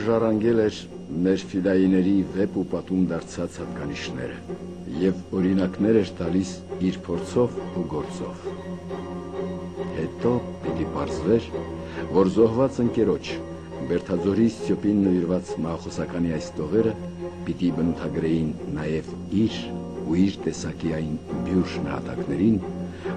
ժառանգել էր մեր ֆիդայիների վեպ ու պատում դարձած հատկանիշները և օրինակներ էր տալիս իր փորձով ու գործով։ Հետո պիտի պարզվեր, որ զոհված ընկերոջ Բերթաձորի Ստյոպին նվիրված մահախոսականի այս տողերը պիտի բնութագրեին նաև իր ու իր տեսակի այն բյուր նահատակներին,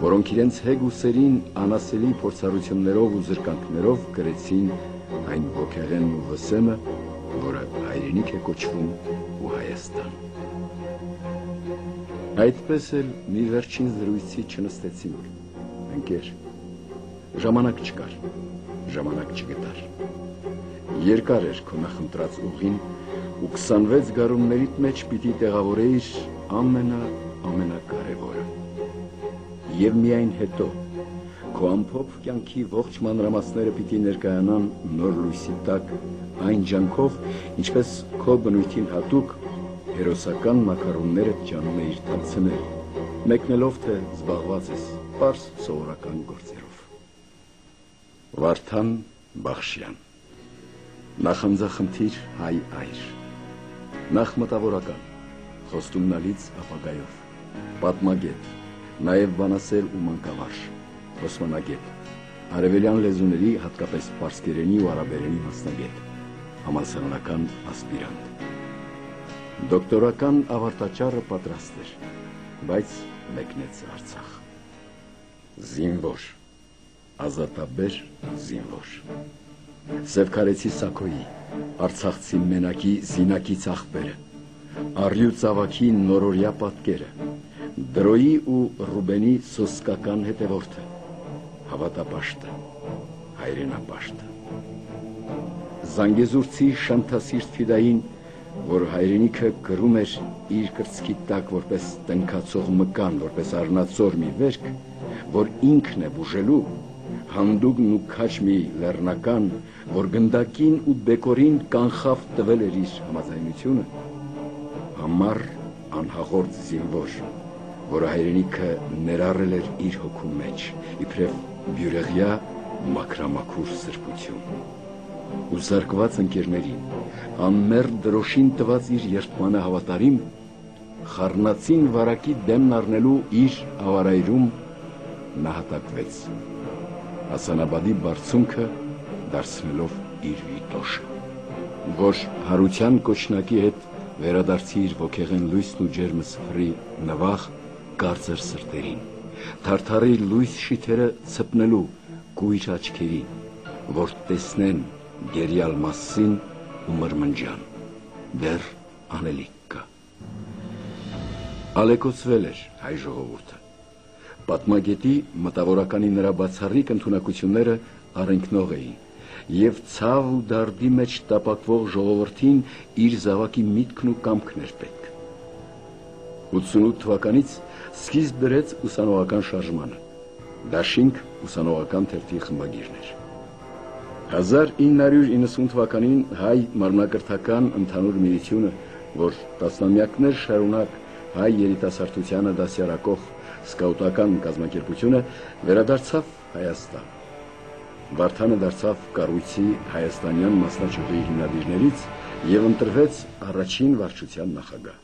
որոնք իրենց հեգ ուսերին անասելի փորձառություններով ու զրկանքներով կրեցին այն ոգեղենն ու վսեմը, որը հայրենիք է կոչվում ու Հայաստան։ Այդպես էլ մի վերջին զրույցի չնստեցինք, ընկեր, ժամանակ չկար, ժամանակ չգտար։ Երկար էր քո նախընտրած ուղին ու 26 գարուններիդ մեջ պիտի տեղավորեիր ամենակարևորը։ Եվ միայն հետո քո ամփոփ կյանքի ողջ մանրամասները պիտի ներկայանան նոր լույսի տակ այն ջանքով, ինչպես քո բնույթին հատուկ հերոսական մակարոնները ջանում էիր թաքցնել, մեկնելով թե զբաղված ես պարզ սովորական գործերով։ Վարդան Բախշյան, նախանձախնդիր հայ այր, նախ մտավորական, խոստումնալից ապագայով, պատմագետ, նաև բանասեր ու մանկավարժ, ոսմանագետ, արևելյան լեզուների, հատկապես պարսկերենի ու արաբերենի մասնագետ, համալսարանական ասպիրանտ։ Դոկտորական ավարտաճառը պատրաստ էր, բայց մեկնեց Արցախ։ Զինվոր, ազատաբեր զինվոր, Սևքարեցի Սաքոյի, Արցախցի մենակի զինակից աղբերը, Առյուծ ավագի նորորյա պատկերը, Դրոյի ու Ռուբենի սոսկական հետևորդը, հավատապաշտը, հայրենապաշտը, Զանգեզուրցի շանթասիրտ ֆիդային, որ հայրենիքը կրում էր իր կրծքի տակ որպես տնքացող մկան, որպես առնացոր մի վերք, որ ինքն է բուժելու, հանդուգն ու քաչ մի լեռնական, որ գնդակին ու բեկորին կանխավ տվել էր իր համաձայնությունը, համառ անհաղորդ զինվոր, որը հայրենիքը ներառել էր իր հոգու մեջ, իբրև բյուրեղյա մաքրամաքուր սրբություն։ Ու զարկված ընկերներին, անմերդ դրոշին տված իր երդմանը հավատարիմ, խառնածին վարակի դեմն առնելու իր ավարայրում նահատակվեց, Հասանաբադի բարձունքը դարձնելով իր վիտոշը, որ հարության կոչնակի հետ վերադարձի իր ոգեղեն լույսն ու ջերմը սփռի նվաղ կարծր սրտերին, թարթարի լույս շիթերը ցպնելու կույր աչքերին, որ տեսնեն գերյալ մասին ու մրմնջան, դեռ անելիք կա։ Ալեկոծվել էր հայ ժողովուրդը։ Պատմագետի մտավորականի նրա բացառիկ ընդունակությունները առընկնող էին, և ցավ ու դարդի մեջ տապակվող ժողովրդին իր զավակի միտքն ու կամքն էր պետք։ 88 թվականից սկիզբ դրեց ուսանողական շարժմանը, դաշինք ուսանողական թերթի խմբագիրն էր։ 1990 թվականին հայ մարմնակրթական ընդհանուր միությունը, որ տասնամյակներ շարունակ հայ երիտասարդությանը դասյարակող սկաուտական կազմակերպությունը վերադարձավ Հայաստան։ Վարդանը դարձավ կառույցի հայաստանյան մասնաճյուղի հիմնադիրներից և ընտրվեց առաջին վարչության նախագահ։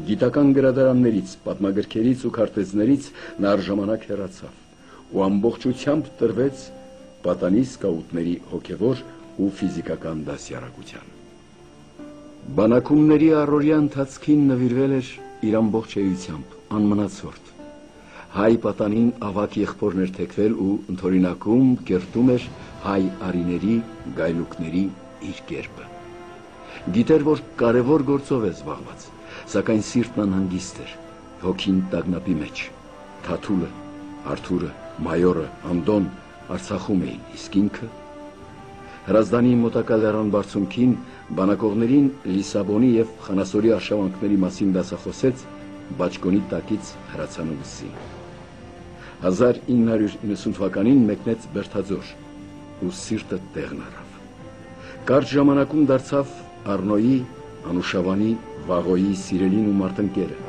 Գիտական գրադարաններից, պատմագրքերից ու քարտեզներից նա առժամանակ հեռացավ ու ամբողջությամբ տրվեց պատանի սկաուտների հոգևոր ու ֆիզիկական դասյարակության։ Բանակումների առօրյա ընթացքին նվիրվել էր իր ամբողջ էությամբ, անմնացորդ։ Հայ պատանին ավագ եղբորներ թեքվել ու ընդօրինակում կերտում էր հայ արիների, գայլուկների իր կերպը։ Գիտեր, որ կարևոր գործով է զբաղված, սակայն սիրտն անհանգիստ էր, հոգին տագնապի մեջ։ Թաթուլը, Արթուրը, Մայորը, Անդոն Արցախում էին, իսկ ինքը։ Հրազդանի մոտակա լեռան բարձունքին բանակողներին Լիսաբոնի և Խանասորի արշավանքների մասին դասախոսեց Բաճկոնի տակից հրացանը վսին։ 1990 թվականին մեկնեց Բերթաձոր ու սիրտը տեղն առավ։ Կարճ ժամանակում դարձավ Առնոյի, Անուշավանի, Վաղոյի սիրելին ու մարտնկերը։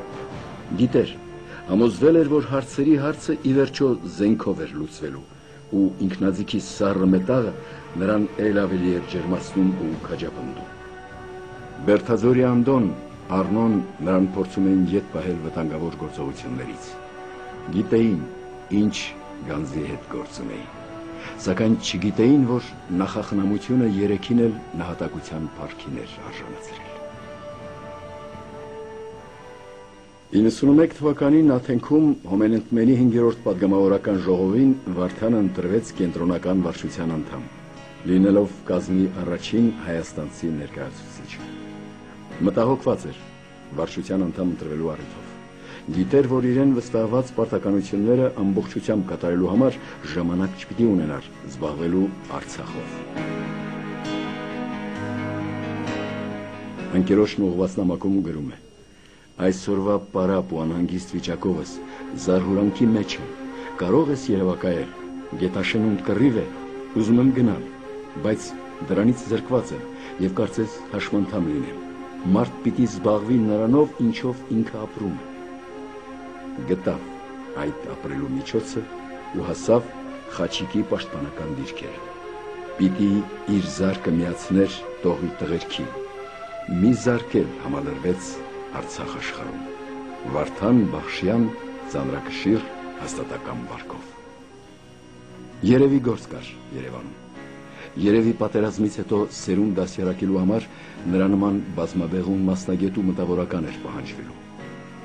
Գիտեր, համոզվել էր, որ հարցերի հարցը ի վերջո զենքով էր լուծվելու, ու ինքնաձիգի սառը մետաղը նրան էլ ավելի էր ջերմացնում ու քաջապնդում։ Բերթաձորի Անդոն, Առնոն նրան փորձում էին ետ պահել վտանգավոր գործողություններից։ Գիտեին, ինչ գանձի հետ գործ ունեին, սակայն չգիտեին, որ նախախնամությունը երեքին էլ նահատակության փառքին էր արժանացրել։ 91 թվականին Աթենքում Հոմենենտմենի 5-րդ պատգամավորական ժողովին Վարդանը ընտրվեց կենտրոնական վարչության անդամ, լինելով կազմի առաջին հայաստանցի ներկայացուցիչը։ Մտահոգված էր վարչության անդամ ընտրվելու առիթով։ Գիտեր, որ իրեն վստահված պարտականությունները ամբողջությամբ կատարելու համար ժամանակ չպիտի ունենար զբաղվելու Արցախով։ Ընկերոջն ուղղված նամակում գրում է. «Այսօրվա պարապ ու անհանգիստ վիճակովս զարհուրանքի մեջ եմ, կարող ես երևակայել, գետաշենունդ կռիվ է, ուզում եմ գնալ, բայց դրանից զրկված եմ և կարծես հաշմանդամ լինեմ, մարդ պիտի զբաղվի նրանով, ինչով ինքը ապրում է»։ Գտավ այդ ապրելու միջոցը ու հասավ Խաչիկի պաշտպանական դիրքերը։ Պիտի իր զարկը միացներ տողի տղերքին։ Մի զարկ էլ համալրվեց Արցախ աշխարհում։ Վարդան Բախշյան ծանրակշիռ հաստատական վարկով։ Երևի գործ կար Երևանում։ Երևի պատերազմից հետո սերունդ դասյարակելու համար նրա նման բազմաբեղուն մասնագետ ու մտավորական էր պահանջվելու։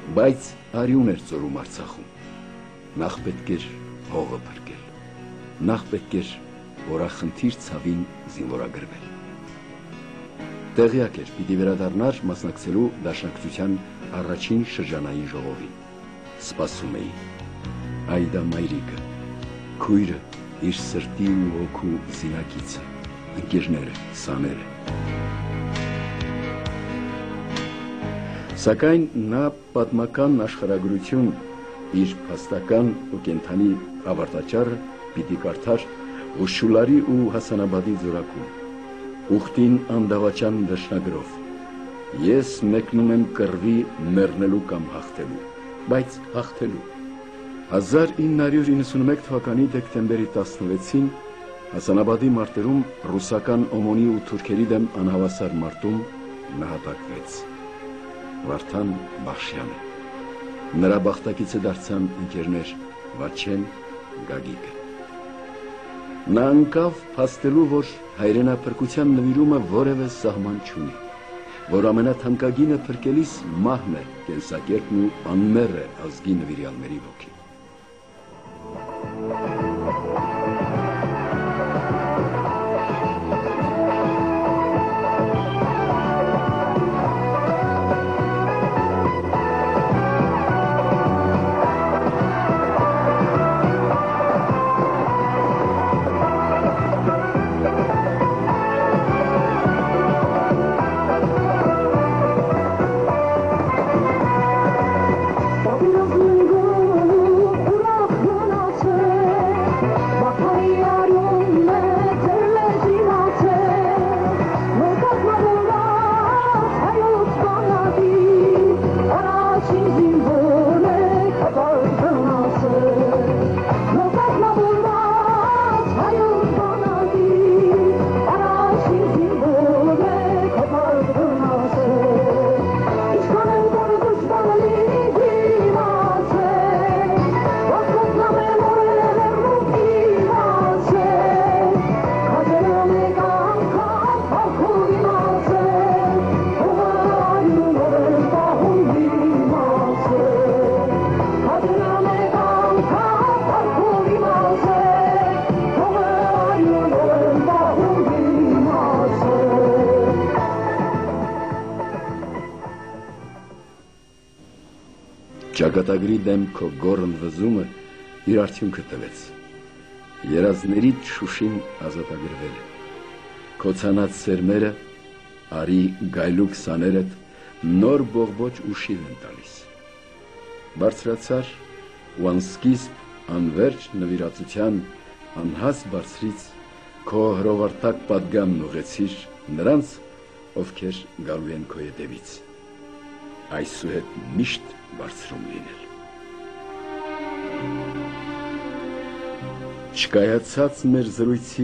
Բայց արյուն էր ծորում Արցախում։ Նախ պետք էր հողը փրկել։ Նախ պետք էր օրախնդիր ցավին զինվորագրվել։ Տեղյակ էր, պիտի վերադառնար մասնակցելու դաշնակցության առաջին շրջանային ժողովին։ Սպասում էի։ Այդա մայրիկը, քույրը, իր սրտի ու հոգու զինակիցը, ընկերները, սաները։ Սակայն նա պատմական աշխարհագրություն իր փաստական ու կենթանի ավարտաճառը պիտի կարդար Ղուշուլարի ու Հասանաբադի ձորակում, ուխտին անդավաճան դաշնագրով։ Ես մեկնում եմ կռվի մեռնելու կամ հաղթելու, բայց հաղթելու։ 1991 թվականի դեկտեմբերի 16-ին Հասանաբադի մարտերում ռուսական օմոնի ու թուրքերի դեմ անհավասար մարտում նահատակվեց Վարդան Բախշյանը։ Նրա բախտակիցը դարձան ընկերներ Վաչեն, Գագիկը։ Նա անկավ փաստելու, որ հայրենափրկության նվիրումը որևէ սահման չունի, որ ամենաթանկագինը փրկելիս մահն է կենսակերպն ու անմեռ է ազգի նվիրյալների ոգին։ Ճակատագրի դեմ քո գոռն վզումը իր արդյունքը տվեց։ Երազներից Շուշին ազատագրվել է։ Քո ցանած սերմերը, արի գայլուկ սաներդ նոր բողբոջ ու շիվ են տալիս։ Բարձրացար ու անսկիզբ, անվերջ նվիրածության անհաս բարձրից քո հրովարտակ պատգամն ուղեցիր նրանց, ովքեր գալու են քո ետևից։ Այսուհետ միշտ բարձրում լինել։ Չկայացած մեր զրույցի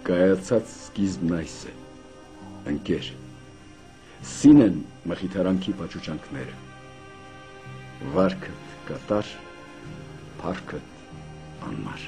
կայացած սկիզբն այս է, ընկեր, սին են մխիթարանքի պաճուճանքները, վարքդ կատար, փառքդ անմար։